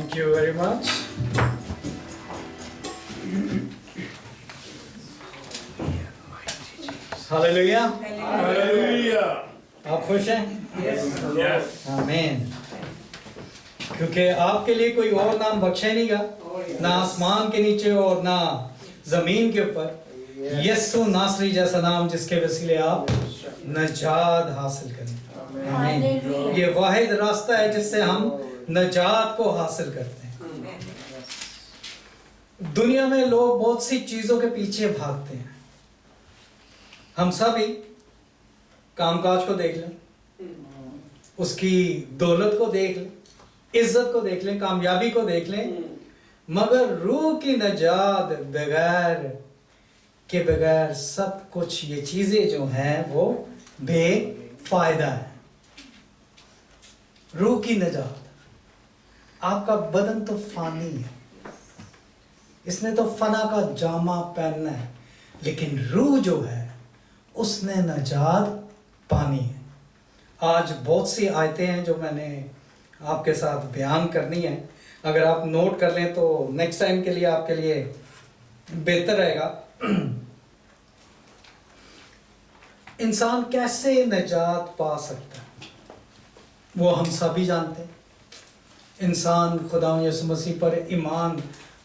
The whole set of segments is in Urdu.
Thank you very much. Hallelujah. Hallelujah. آپ خوش ہیں؟ Yes. آمین. کیونکہ آپ کے لیے کوئی اور نام بخشے نہیں گا، نہ آسمان کے نیچے اور نہ زمین کے اوپر، یسوع ناصری جیسا نام جس کے وسیلے آپ نجات حاصل کریں. آمین. یہ واحد راستہ ہے جس سے ہم نجات کو حاصل کرتے ہیں. دنیا میں لوگ بہت سی چیزوں کے پیچھے بھاگتے ہیں. ہم سب ہی کام کاج کو دیکھ لیں، اس کی دولت کو دیکھ لیں، عزت کو دیکھ لیں، کامیابی کو دیکھ لیں، مگر روح کی نجات بغیر سب کچھ یہ چیزیں جو ہیں وہ بے فائدہ ہیں. روح کی نجات. آپ کا بدن تو فانی ہے، اس نے تو فنا کا جامہ پہننا ہے، لیکن روح جو ہے اس نے نجات پانی ہے. آج بہت سی آیتیں ہیں جو میں نے آپ کے ساتھ بیان کرنی ہے. اگر آپ نوٹ کر لیں تو نیکسٹ ٹائم کے لیے آپ کے لیے بہتر رہے گا. انسان کیسے نجات پا سکتا ہے وہ ہم سبھی جانتے ہیں. انسان خدا یسوع مسیح پر ایمان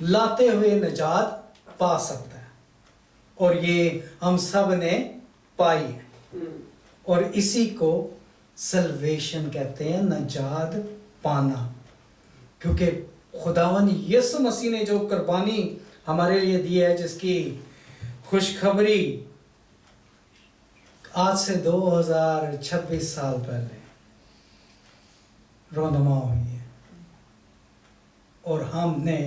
لاتے ہوئے نجات پا سکتا ہے، اور یہ ہم سب نے پائی ہے، اور اسی کو سلویشن کہتے ہیں، نجات پانا. کیونکہ خداوند یسوع مسیح نے جو قربانی ہمارے لیے دی ہے، جس کی خوشخبری آج سے 2026 سال پہلے رونما ہوئی ہے، اور ہم نے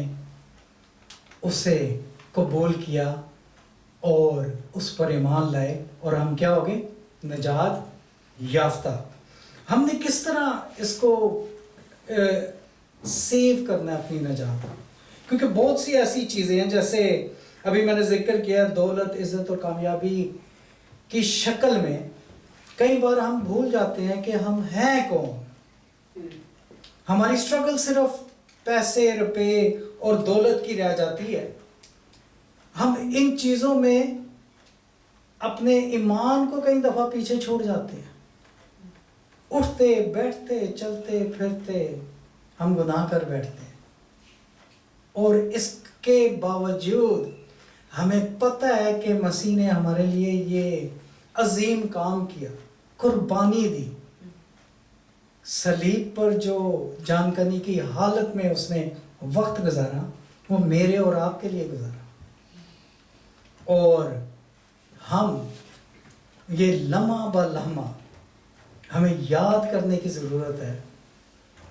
اسے قبول کیا اور اس پر ایمان لائے، اور ہم کیا ہو گئے؟ نجات یافتہ. ہم نے کس طرح اس کو سیو کرنا ہے اپنی نجات؟ کیونکہ بہت سی ایسی چیزیں ہیں، جیسے ابھی میں نے ذکر کیا، دولت، عزت اور کامیابی کی شکل میں کئی بار ہم بھول جاتے ہیں کہ ہم ہیں کون. ہماری سٹرگل صرف پیسے، روپے اور دولت کی رہ جاتی ہے. ہم ان چیزوں میں اپنے ایمان کو کئی دفعہ پیچھے چھوڑ جاتے ہیں. اٹھتے بیٹھتے چلتے پھرتے ہم گناہ کر بیٹھتے ہیں، اور اس کے باوجود ہمیں پتہ ہے کہ مسیح نے ہمارے لیے یہ عظیم کام کیا، قربانی دی. صلیب پر جو جان کنی کی حالت میں اس نے وقت گزارا، وہ میرے اور آپ کے لیے گزارا. اور ہم یہ لمحہ بہ لمحہ ہمیں یاد کرنے کی ضرورت ہے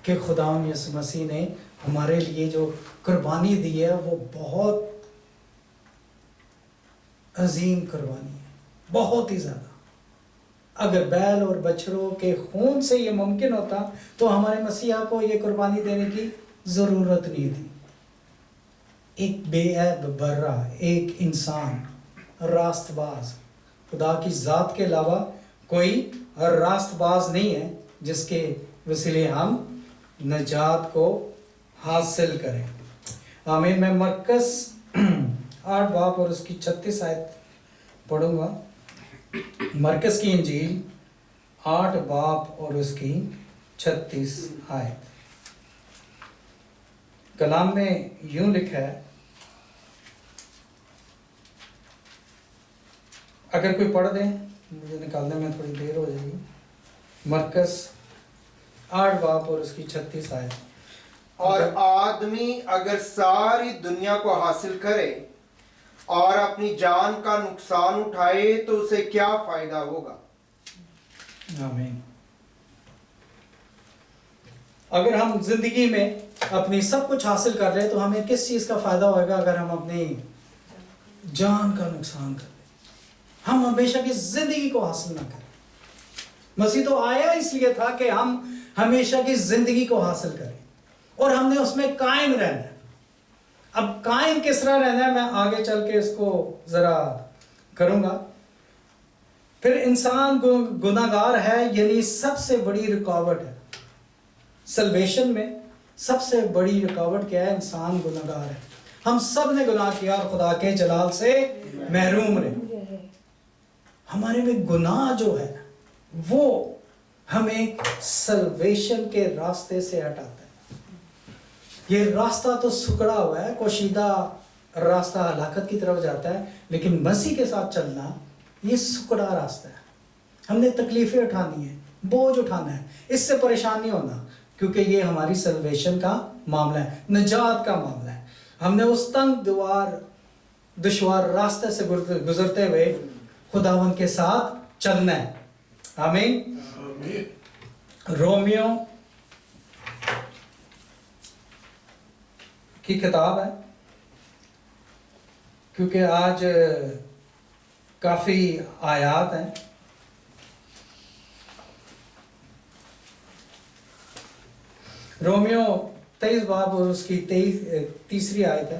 کہ خداوند یسوع مسیح نے ہمارے لیے جو قربانی دی ہے وہ بہت عظیم قربانی ہے، بہت ہی زیادہ. اگر بیل اور بچڑوں کے خون سے یہ ممکن ہوتا تو ہمارے مسیحا کو یہ قربانی دینے کی ضرورت نہیں تھی. ایک بے عیب برہ، ایک انسان راست باز، خدا کی ذات کے علاوہ کوئی راست باز نہیں ہے جس کے وسیلے ہم نجات کو حاصل کریں. آمین. میں مرکز 8 باب اور اس کی 36 آیت پڑھوں گا. مرکز کی انجیل 8 باب اور اس کی 36 آیت. کلام میں یوں لکھا ہے، اگر کوئی پڑھ دیں، مجھے نکالنے میں تھوڑی دیر ہو جائے گی. مرکز 8 باب اور اس کی 36 آیت. اور آدمی اگر ساری دنیا کو حاصل کرے اور اپنی جان کا نقصان اٹھائے تو اسے کیا فائدہ ہوگا؟ آمین. اگر ہم زندگی میں اپنی سب کچھ حاصل کر رہے تو ہمیں کس چیز کا فائدہ ہوئے گا اگر ہم اپنی جان کا نقصان کر لیں؟ ہم ہمیشہ کی زندگی کو حاصل نہ کریں. مسیح تو آیا اس لیے تھا کہ ہم ہمیشہ کی زندگی کو حاصل کریں، اور ہم نے اس میں قائم رہنا ہے. اب قائم کس طرح رہنا ہے میں آگے چل کے اس کو ذرا کروں گا. پھر انسان گناہگار ہے، یعنی سب سے بڑی رکاوٹ ہے سلویشن میں، سب سے بڑی رکاوٹ کیا ہے؟ انسان گناہگار ہے. ہم سب نے گناہ کیا اور خدا کے جلال سے محروم رہے. ہمارے میں گناہ جو ہے وہ ہمیں سلویشن کے راستے سے ہٹاتا ہے. یہ راستہ تو سکڑا ہوا ہے، کوشیدہ راستہ ہلاکت کی طرف جاتا ہے، لیکن مسیح کے ساتھ چلنا یہ سکڑا راستہ ہے. ہم نے تکلیفیں اٹھانی ہیں، بوجھ اٹھانا ہے، اس سے پریشان نہیں ہونا، کیونکہ یہ ہماری سلویشن کا معاملہ ہے، نجات کا معاملہ ہے. ہم نے اس تنگ دشوار راستے سے گزرتے ہوئے خداوند کے ساتھ چلنا ہے. آمین. رومیو کی کتاب ہے، کیونکہ آج کافی آیات ہیں. رومیو 23 باب اور اس کی 3 آیت ہے.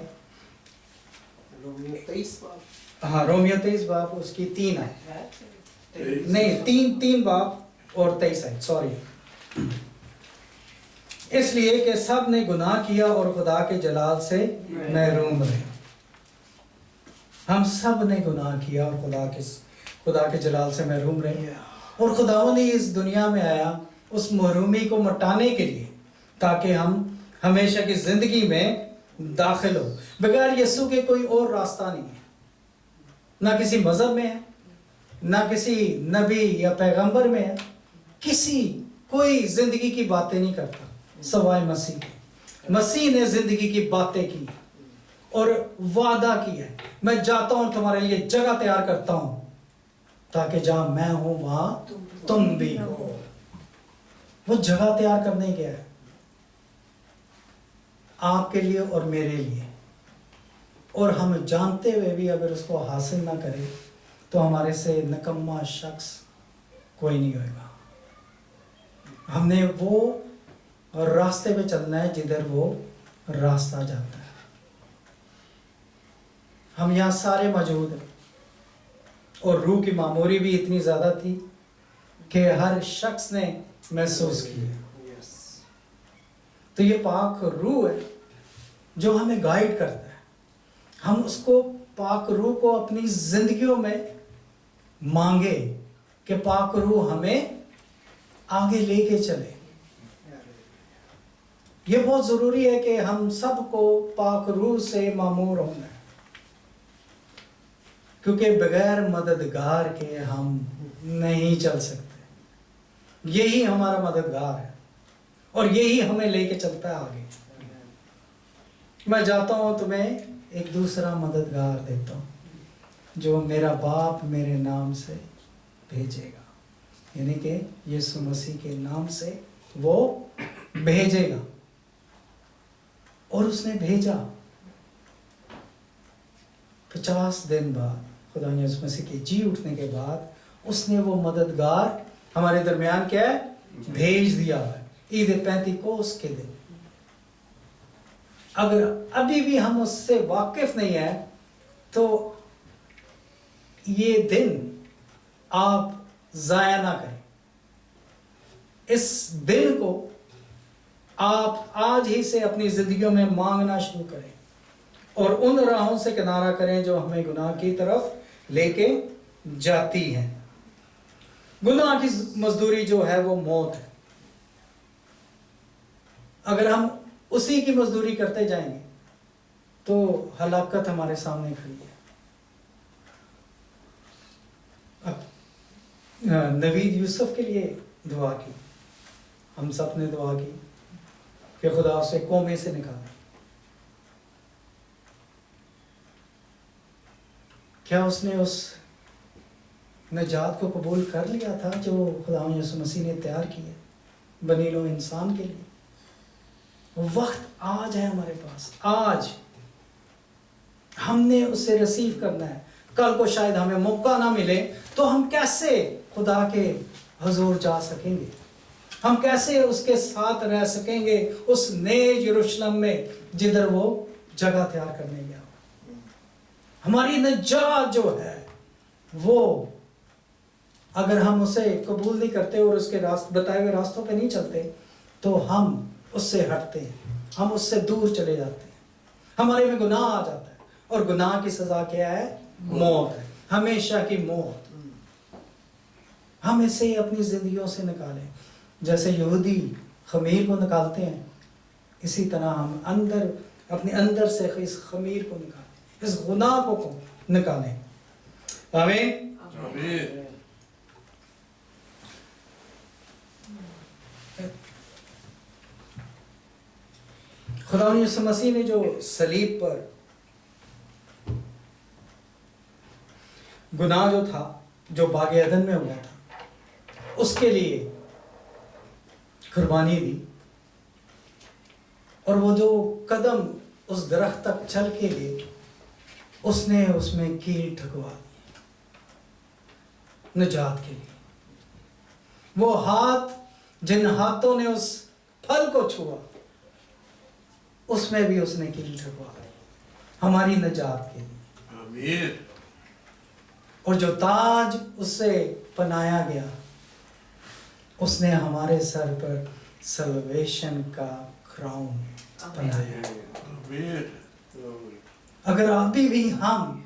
رومیو 23 باب. ہاں، رومیو 23 باب اس کی 3 آیت نہیں، 3 باب اور 23 آیت، سوری. اس لیے کہ سب نے گناہ کیا اور خدا کے جلال سے محروم رہے. ہم سب نے گناہ کیا اور خدا کے جلال سے محروم رہے. اور خداوند نے اس دنیا میں آیا اس محرومی کو مٹانے کے لیے، تاکہ ہم ہمیشہ کی زندگی میں داخل ہو. بغیر یسوع کے کوئی اور راستہ نہیں ہے، نہ کسی مذہب میں ہے، نہ کسی نبی یا پیغمبر میں ہے. کوئی زندگی کی باتیں نہیں کرتا سوائے مسیح کے. مسیح نے زندگی کی باتیں کی اور وعدہ کیا ہے، میں جاتا ہوں تمہارے لیے جگہ تیار کرتا ہوں، تاکہ جہاں میں ہوں وہاں تم بھی ہو. وہ جگہ تیار کرنے گیا ہے آپ کے لیے اور میرے لیے. اور ہم جانتے ہوئے بھی اگر اس کو حاصل نہ کرے تو ہمارے سے نکما شخص کوئی نہیں ہوئے گا. ہم نے وہ راستے پہ چلنا ہے جدھر وہ راستہ جاتا ہے. ہم یہاں سارے موجود ہیں اور روح کی معموری بھی اتنی زیادہ تھی کہ ہر شخص نے محسوس کیا. تو یہ پاک روح ہے جو ہمیں گائیڈ کرتا ہے. ہم اس کو پاک روح کو اپنی زندگیوں میں مانگے کہ پاک روح ہمیں آگے لے کے چلے. یہ بہت ضروری ہے کہ ہم سب کو پاک روح سے معمور ہونا ہے، کیونکہ بغیر مددگار کے ہم نہیں چل سکتے. یہی ہمارا مددگار ہے اور یہی ہمیں لے کے چلتا ہے آگے. میں جاتا ہوں تمہیں ایک دوسرا مددگار دیتا ہوں جو میرا باپ میرے نام سے بھیجے گا، یعنی کہ یسوع مسیح کے نام سے وہ بھیجے گا. اور اس نے بھیجا 50 دن بعد، خدا یسوع مسیح کے جی اٹھنے کے بعد اس نے وہ مددگار ہمارے درمیان کیا ہے؟ بھیج دیا ہے عید پینتیکوس کے دن. اگر ابھی بھی ہم اس سے واقف نہیں ہیں تو یہ دن آپ ضائع نہ کریں. اس دن کو آپ آج ہی سے اپنی زندگیوں میں مانگنا شروع کریں اور ان راہوں سے کنارہ کریں جو ہمیں گناہ کی طرف لے کے جاتی ہیں. گناہ کی مزدوری جو ہے وہ موت ہے. اگر ہم اسی کی مزدوری کرتے جائیں گے تو ہلاکت ہمارے سامنے کھڑی ہے. نوید یوسف کے لیے دعا کی، ہم سب نے دعا کی کہ خدا اسے کومے سے نکالے. کیا اس نے اس نجات کو قبول کر لیا تھا جو خدا یسوع مسیح نے تیار کی ہے بنی نوع انسان کے لیے؟ وقت آج ہے ہمارے پاس. آج ہم نے اسے ریسیو کرنا ہے. کل کو شاید ہمیں موقع نہ ملے تو ہم کیسے خدا کے حضور جا سکیں گے؟ ہم کیسے اس کے ساتھ رہ سکیں گے اس نئے یروشلم میں جدھر وہ جگہ تیار کرنے گیا؟ ہماری نجات جو ہے وہ اگر ہم اسے قبول نہیں کرتے اور اس کے بتائے ہوئے راستوں پہ نہیں چلتے تو ہم اس سے ہٹتے ہیں، ہم اس سے دور چلے جاتے ہیں، ہمارے میں گناہ آ جاتا ہے، اور گناہ کی سزا کیا ہے؟ موت ہے، ہمیشہ کی موت۔ ہم اسے ہی اپنی زندگیوں سے نکالیں، جیسے یہودی خمیر کو نکالتے ہیں، اسی طرح ہم اپنے اندر سے اس خمیر کو نکالیں، اس گناہ کو نکالیں۔ آمین۔ آمین۔ خدا یسوع مسیح نے جو صلیب پر گناہ جو تھا، جو باغ عدن میں ہوا تھا، اس کے لیے قربانی دی، اور وہ جو قدم اس درخت تک چل کے گئے، اس نے اس میں کیل ٹھکوا دی نجات کے لیے۔ وہ ہاتھ جن ہاتھوں نے اس پھل کو چھوا، اس میں بھی اس نے کیل ٹھکوا دی ہماری نجات کے لیے۔ آمین۔ اور جو تاج اس سے پہنایا گیا، اس نے ہمارے سر پر سلویشن کا کراؤن پہنایا۔ آمین۔ اگر ابھی بھی ہم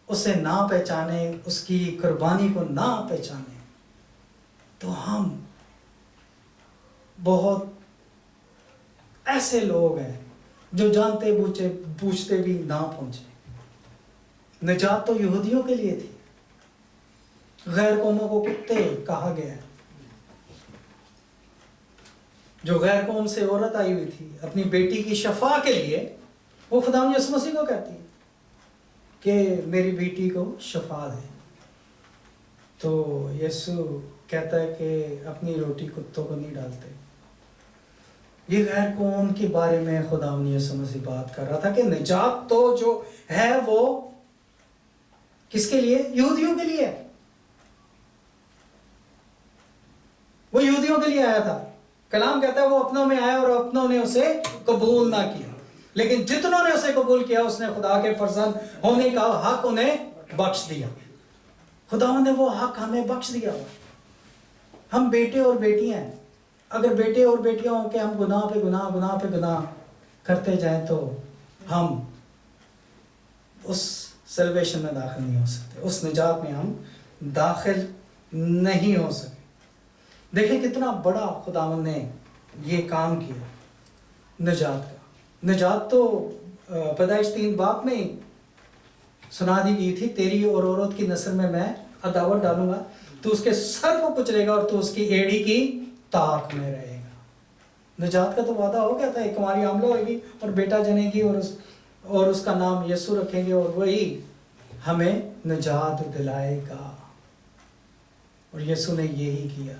اسے نہ پہچانے، اس کی قربانی کو نہ پہچانے، تو ہم بہت ایسے لوگ ہیں جو جانتے بوجھتے بھی نہ پہنچے۔ نجات تو یہودیوں کے لیے تھی، غیر قوموں کو کتے کہا گیا ہے۔ جو غیر قوم سے عورت آئی ہوئی تھی اپنی بیٹی کی شفا کے لیے، وہ خدا یسوع مسیح کو کہتی ہے کہ میری بیٹی کو شفا دے، تو یسوع کہتا ہے کہ اپنی روٹی کتوں کو نہیں ڈالتے۔ یہ غیر قوم کے بارے میں خدا یسوع مسیح بات کر رہا تھا کہ نجات تو جو ہے وہ کس کے لیے؟ یہودیوں کے لیے۔ وہ یہودیوں کے لیے آیا تھا۔ کلام کہتا ہے وہ اپنوں میں آیا اور اپنوں نے اسے قبول نہ کیا، لیکن جتنوں نے اسے قبول کیا اس نے خدا کے فرزند ہونے کا حق انہیں بخش دیا۔ خدا نے وہ حق ہمیں بخش دیا۔ ہم بیٹے اور بیٹیاں ہیں۔ اگر بیٹے اور بیٹیاں ہوں کہ ہم گناہ پہ گناہ گناہ پہ گناہ کرتے جائیں تو ہم اس سیلویشن میں داخل نہیں ہو سکتے، اس نجات میں ہم داخل نہیں ہو سکتے۔ دیکھیں کتنا بڑا خداوند نے یہ کام کیا نجات کا۔ نجات تو پیدائش 3 باب میں سنا دی گئی تھی، تیری اور عورت کی نسل میں عداوت ڈالوں گا، تو اس کے سر کو کچلے گا اور تو اس کی ایڑی کی تاک میں رہے گا۔ نجات کا تو وعدہ ہو گیا تھا، ایک ہماری حاملہ ہوئے گی اور بیٹا جنے گی اور اس کا نام یسوع رکھیں گے، اور وہی ہمیں نجات دلائے گا۔ اور یسوع نے یہی کیا،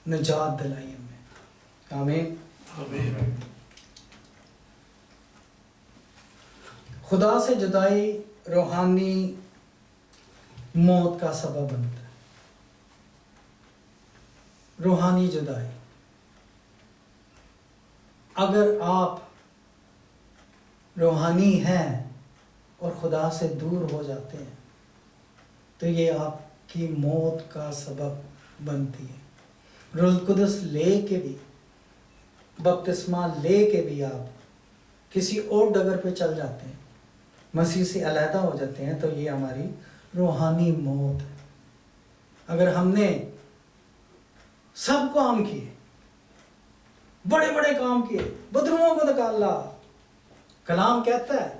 نجات دلائی ہمیں۔ آمین۔ آمین۔ خدا سے جدائی روحانی موت کا سبب بنتا ہے۔ روحانی جدائی، اگر آپ روحانی ہیں اور خدا سے دور ہو جاتے ہیں تو یہ آپ کی موت کا سبب بنتی ہے۔ روح القدس لے کے بھی، بپتسمہ لے کے بھی آپ کسی اور ڈگر پہ چل جاتے ہیں، مسیح سے علیحدہ ہو جاتے ہیں، تو یہ ہماری روحانی موت ہے۔ اگر ہم نے سب کام کیے، بڑے بڑے کام کیے، بدروؤں کو نکالا، کلام کہتا ہے،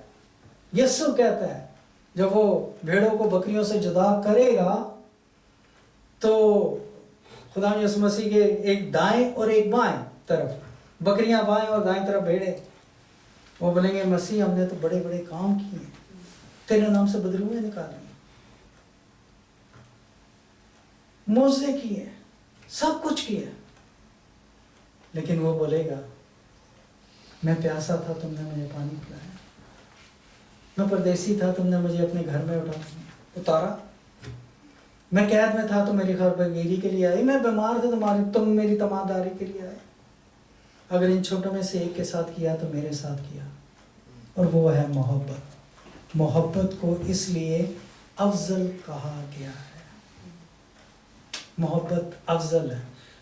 یسوع کہتا ہے جب وہ بھیڑوں کو بکریوں سے جدا کرے گا تو خدا یسوع مسیح کے ایک دائیں اور ایک بائیں طرف، بکریاں بائیں اور دائیں طرف بھیڑیں، وہ بولیں گے مسیح ہم نے تو بڑے بڑے کام کیے، تیرے نام سے بدروئیں نکالی، معجزے کیے، سب کچھ کیا، لیکن وہ بولے گا میں پیاسا تھا تم نے مجھے پانی پلایا، میں پردیسی تھا تم نے مجھے اپنے گھر میں اتارا، میں قید میں تھا تو میری خبرگیری کے لیے آئی، میں بیمار تھا تم میری تماداری کے لیے آئے۔ اگر ان چھوٹوں میں سے ایک کے ساتھ کیا تو میرے ساتھ کیا، اور وہ ہے محبت۔ محبت کو اس لیے افضل کہا گیا ہے۔ محبت افضل ہے،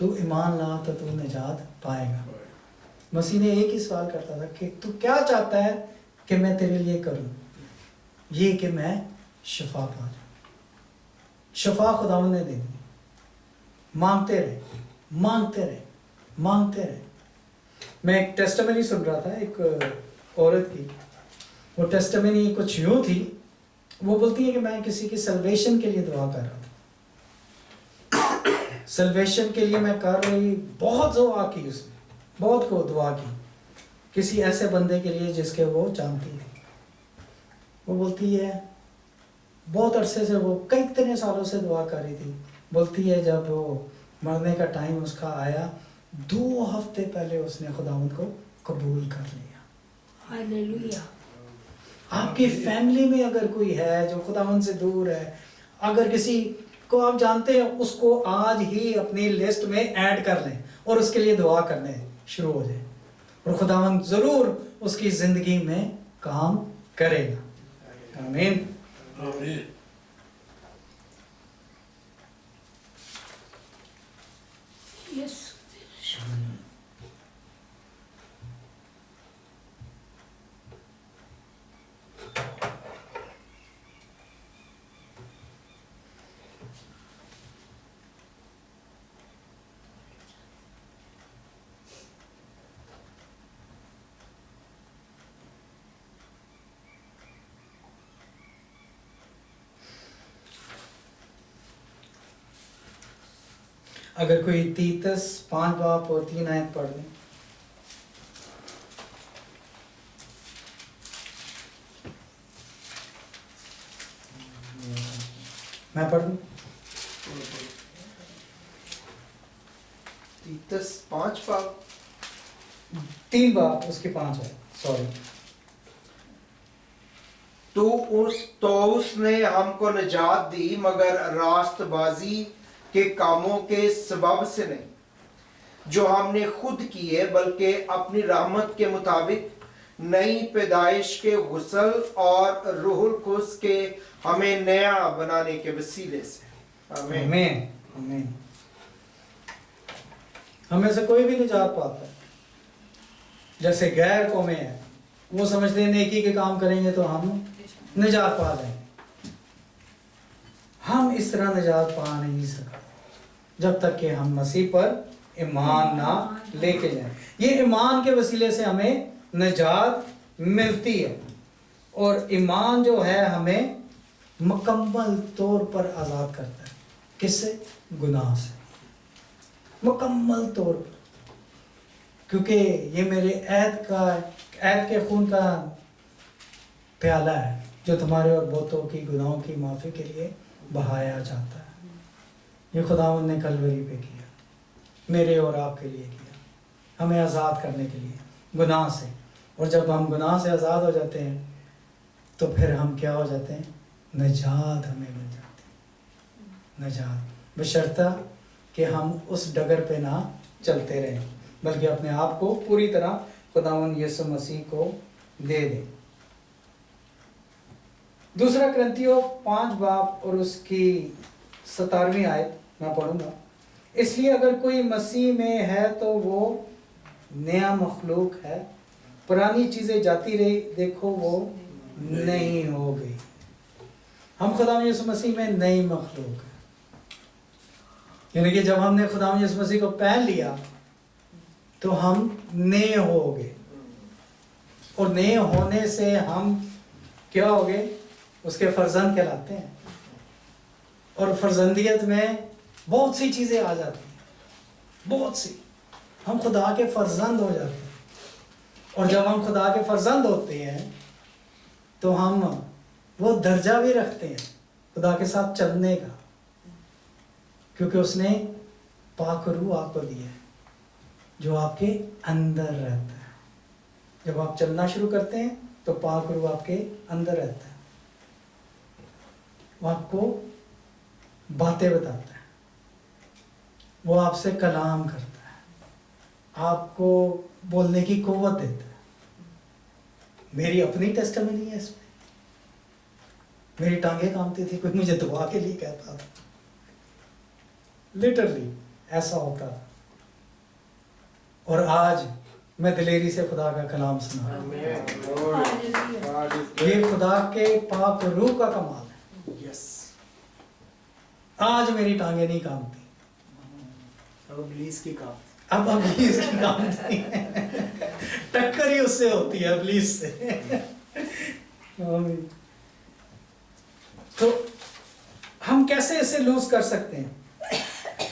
تو ایمان لا تو تو نجات پائے گا. مسیح نے ایک ہی سوال کرتا تھا کہ تو کیا چاہتا ہے کہ میں تیرے لیے کروں؟ یہ کہ میں شفا پا جاؤں. شفا خداوند نے دے دی. مانگتے رہے مانگتے رہے مانگتے رہے. میں ایک ٹیسٹمنی سن رہا تھا ایک عورت کی. وہ ٹیسٹمنی کچھ یوں تھی. وہ بولتی ہے کہ میں کسی کی سلویشن کے لیے دعا کر رہا تھا. سلویشن کے لیے میں کر رہی, بہت دعا کی اس نے, بہت کو دعا کی کسی ایسے بندے کے لیے جس کے وہ جانتی تھی. وہ بولتی ہے بہت عرصے سے, وہ کئی اتنے سالوں سے دعا کر رہی تھی. بولتی ہے جب وہ مرنے کا ٹائم اس کا آیا, 2 ہفتے پہلے اس نے خداوند کو قبول کر لیا. ہاللویا. آپ کی فیملی میں اگر کوئی ہے جو خداوند سے دور ہے, اگر کسی کو آپ جانتے ہیں, اس کو آج ہی اپنی لسٹ میں ایڈ کر لیں اور اس کے لیے دعا کرنے شروع ہو جائیں, اور خداوند ضرور اس کی زندگی میں کام کرے گا. آمین. آمین. یس. اگر کوئی تیتس 5 باب اور 3 آیت پڑھ لیں. میں پڑھ دوں. تیتس 5 باب 3 باب اس کی 5 ہے, سوری. تو اس نے ہم کو نجات دی مگر راست بازی کے کاموں کے سبب سے نہیں جو ہم نے خود کیے, بلکہ اپنی رحمت کے مطابق نئی پیدائش کے غسل اور روح القدس کے ہمیں نیا بنانے کے وسیلے سے. آمین. آمین. آمین. ہمیں سے کوئی بھی نجات پاتا ہے. جیسے غیر قومیں ہیں, وہ سمجھتے ہیں نیکی کے کام کریں گے تو ہم نجات پا جائیں گے. ہم اس طرح نجات پا نہیں سکتے جب تک کہ ہم مسیح پر ایمان نہ لے کے جائیں. یہ ایمان کے وسیلے سے ہمیں نجات ملتی ہے, اور ایمان جو ہے ہمیں مکمل طور پر آزاد کرتا ہے. کس سے؟ گناہ سے, مکمل طور پر. کیونکہ یہ میرے عہد کے خون کا پیالہ ہے جو تمہارے اور بہتوں کی گناہوں کی معافی کے لیے بہایا جاتا ہے. یہ خداوند نے کلوری پہ کیا, میرے اور آپ کے لیے کیا, ہمیں آزاد کرنے کے لیے گناہ سے. اور جب ہم گناہ سے آزاد ہو جاتے ہیں تو پھر ہم کیا ہو جاتے ہیں؟ نجات ہمیں مل جاتی ہے. نجات بشرطہ کہ ہم اس ڈگر پہ نہ چلتے رہیں, بلکہ اپنے آپ کو پوری طرح خداوند یسوع مسیح کو دے دیں. دوسرا کرنتھیوں 5 باب اور اس کی 17ویں آیت میں پڑھوں گا. اس لیے اگر کوئی مسیح میں ہے تو وہ نیا مخلوق ہے, پرانی چیزیں جاتی رہی, دیکھو وہ نہیں ہو گئی. ہم خداوند یسوع مسیح میں نئی مخلوق ہے. یعنی کہ جب ہم نے خداوند یسوع مسیح کو پہن لیا تو ہم نئے ہو گئے, اور نئے ہونے سے ہم کیا ہو گئے؟ اس کے فرزند کہلاتے ہیں. اور فرزندیت میں بہت سی چیزیں آ جاتی ہیں, بہت سی. ہم خدا کے فرزند ہو جاتے ہیں, اور جب ہم خدا کے فرزند ہوتے ہیں تو ہم وہ درجہ بھی رکھتے ہیں خدا کے ساتھ چلنے کا, کیونکہ اس نے پاک روح آپ کو دیا ہے جو آپ کے اندر رہتا ہے. جب آپ چلنا شروع کرتے ہیں تو پاک روح آپ کے اندر رہتا ہے. وہ آپ کو باتیں بتاتا ہے, وہ آپ سے کلام کرتا ہے, آپ کو بولنے کی قوت دیتا ہے. میری اپنی ٹیسٹمنی ہے اس میں. میری ٹانگیں کامتی تھی, کوئی مجھے دعا کے لیے کہتا تھا, لٹرلی ایسا ہوتا تھا. اور آج میں دلیری سے خدا کا کلام سنا رہا ہوں۔ Hallelujah. یہ خدا کے پاک روح کا کمال ہے۔ یس آج میری ٹانگیں نہیں کامتی، اب ابلیس کی کام اب ابلیس کی کامتی ہے، ٹکر ہی اس سے ہوتی ہے، ابلیس سے۔ آمین۔ تو ہم کیسے اسے لوز کر سکتے ہیں؟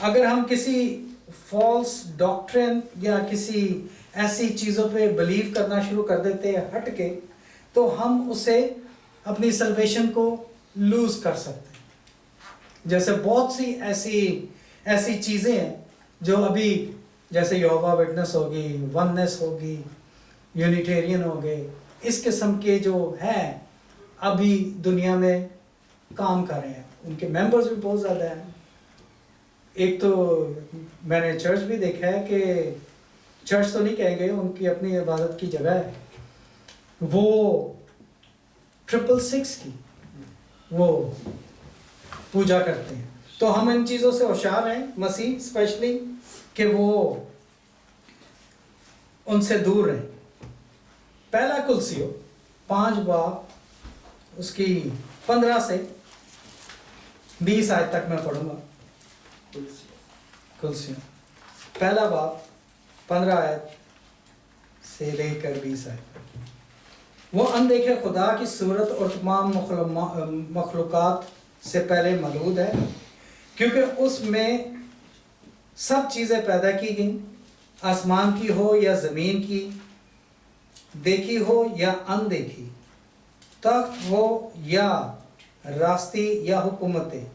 اگر ہم کسی فالس ڈاکٹرن یا کسی ایسی چیزوں پہ بلیو کرنا شروع کر دیتے ہیں ہٹ کے، تو ہم اسے اپنی سلویشن کو لوز کر سکتے ہیں۔ جیسے بہت سی ایسی چیزیں ہیں جو ابھی، جیسے یہوہ وٹنس ہوگی، وننس ہوگی، یونیٹیرین ہو گئے، اس قسم کے جو ہیں ابھی دنیا میں کام کر رہے ہیں، ان کے ممبرز بھی بہت زیادہ ہیں۔ ایک تو میں نے چرچ بھی دیکھا ہے کہ چرچ تو نہیں کہیں گے، ان کی اپنی عبادت کی جگہ ہے، وہ 666 کی وہ پوجا کرتے ہیں۔ تو ہم ان چیزوں سے ہوشیار ہیں، مسیح اسپیشلی، کہ وہ ان سے دور رہیں۔ پہلا کلسیو 5 باب اس کی 15 سے 20 آیت تک میں پڑھوں گا۔ کلسیو پہلا باب 15 آیت سے لے کر 20 آیت۔ وہ اندیکھے خدا کی صورت اور تمام مخلوقات سے پہلے موجود ہے، کیونکہ اس میں سب چیزیں پیدا کی گئیں، آسمان کی ہو یا زمین کی، دیکھی ہو یا اندیکھی، تخت ہو یا راستی یا حکومتیں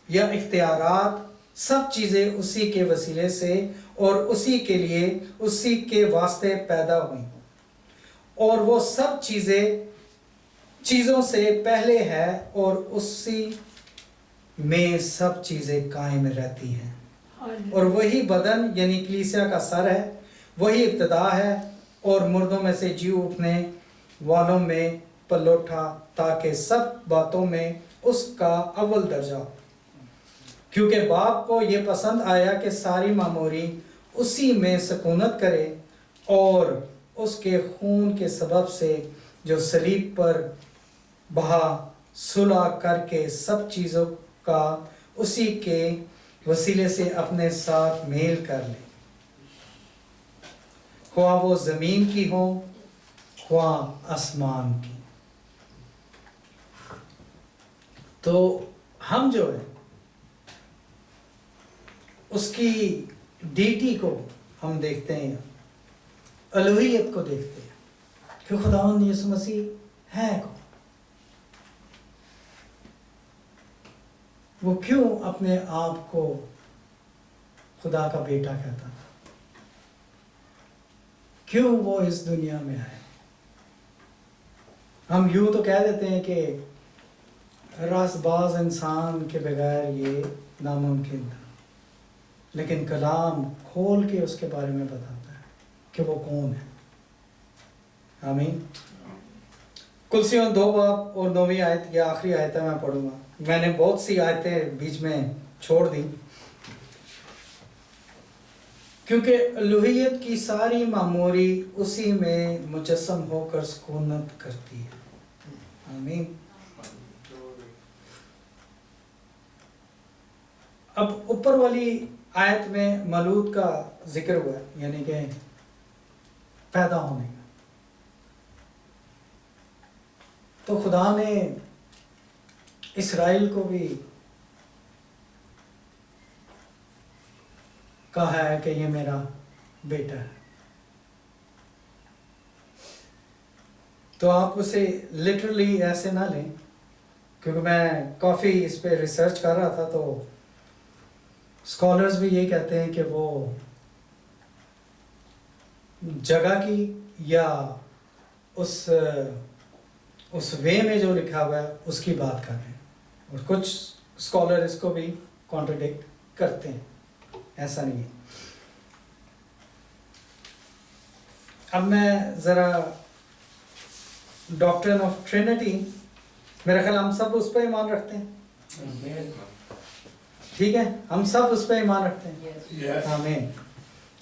یا اختیارات، سب چیزیں اسی کے وسیلے سے اور اسی کے لیے اسی کے واسطے پیدا ہوئیں، اور وہ سب چیزوں سے پہلے ہے اور اسی میں سب چیزیں قائم رہتی ہیں۔ Hallelujah. اور وہی بدن یعنی کلیسیا کا سر ہے، وہی ابتدا ہے اور مردوں میں سے جی اٹھنے والوں میں پلوٹا، تاکہ سب باتوں میں اس کا اول درجہ ہو۔ کیونکہ باپ کو یہ پسند آیا کہ ساری معموری اسی میں سکونت کرے، اور اس کے خون کے سبب سے جو صلیب پر بہا، صلح کر کے سب چیزوں کا اسی کے وسیلے سے اپنے ساتھ میل کر لے، خواہ وہ زمین کی ہو خواہ آسمان کی۔ تو ہم جو ہے اس کی ڈیٹی کو ہم دیکھتے ہیں، الوہیت کو دیکھتے ہیں کہ خداوند یسوع مسیح ہے کون، وہ کیوں اپنے آپ کو خدا کا بیٹا کہتا تھا، کیوں وہ اس دنیا میں آئے۔ ہم یوں تو کہہ دیتے ہیں کہ راست باز انسان کے بغیر یہ ناممکن تھا، لیکن کلام کھول کے اس کے بارے میں بتاتا ہے کہ وہ کون ہے۔ آمین۔ کلسیوں 2 باب اور 9ویں آیت، یہ آخری آیت ہے، میں پڑھوں گا۔ میں نے بہت سی آیتیں بیچ میں چھوڑ دی، کیونکہ الوہیت کی ساری معموری اسی میں مجسم ہو کر سکونت کرتی ہے۔ آمین۔ اب اوپر والی آیت میں مولود کا ذکر ہوا ہے، یعنی کہ پیدا ہونے کا۔ تو خدا نے اسرائیل کو بھی کہا ہے کہ یہ میرا بیٹا ہے، تو آپ اسے لٹرلی ایسے نہ لیں، کیونکہ میں کافی اس پہ ریسرچ کر رہا تھا، تو اسکالرز بھی یہ کہتے ہیں کہ وہ جگہ کی یا اس وے میں جو لکھا ہوا ہے اس کی بات کر رہے ہیں، اور کچھ اسکالر اس کو بھی کانٹرڈکٹ کرتے ہیں، ایسا نہیں ہے۔ اب میں ذرا ڈاکٹرن آف ٹرینٹی، میرا خیال ہم سب اس پہ ایمان رکھتے ہیں، ٹھیک ہے، ہم سب اس پہ ایمان رکھتے ہیں۔ Yes. آمین۔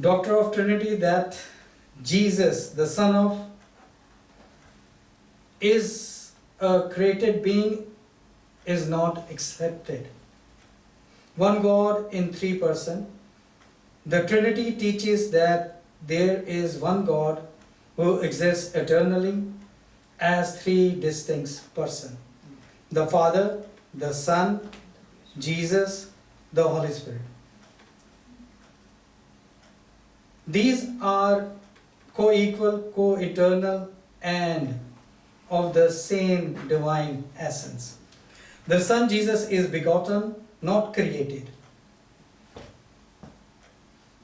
Doctor of Trinity, that Jesus, the Son of, is a created being, is not accepted. One God in three persons. The Trinity teaches that there is one God who exists eternally as three distinct persons: the Father, the Son, Jesus, the Holy Spirit. These are co-equal, co-eternal, and of the same divine essence. The Son Jesus is begotten, not created.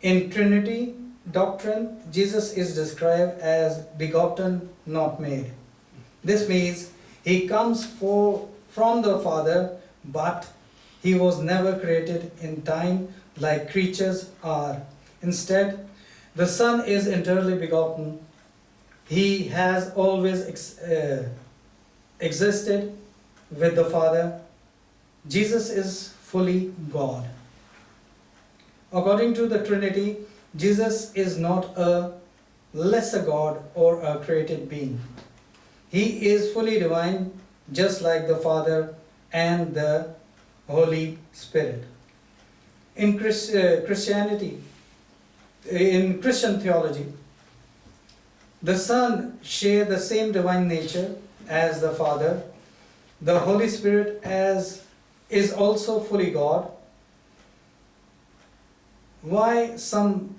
In Trinity doctrine, Jesus is described as begotten, not made. This means he comes from the Father, but he was never created in time like creatures are. Instead, the Son is entirely begotten. He has always existed with the Father. Jesus is fully God. According to the Trinity, Jesus is not a lesser God or a created being. He is fully divine, just like the Father and the Holy Spirit. In Christianity, in Christian theology, the Son shares the same divine nature as the Father. The Holy Spirit is also fully God. Why some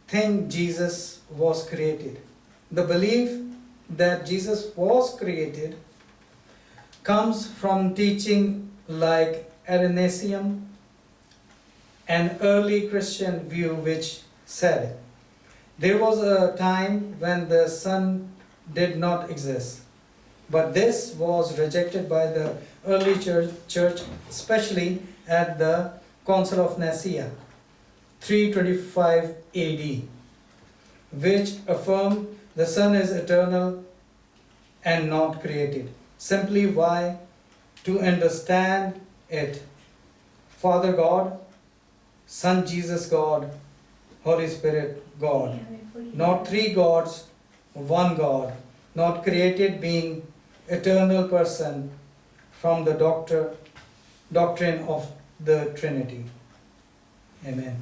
think Jesus was created? The belief that Jesus was created comes from teaching like Arianism, an early Christian view which said there was a time when the Son did not exist. But this was rejected by the early church, especially at the Council of Nicaea, 325 AD, which affirmed the Son is eternal and not created. Simply why? To understand it. Father God, Son Jesus God, Holy Spirit God. Not three gods, one God. Not created being, eternal person from the doctrine of the Trinity. Amen.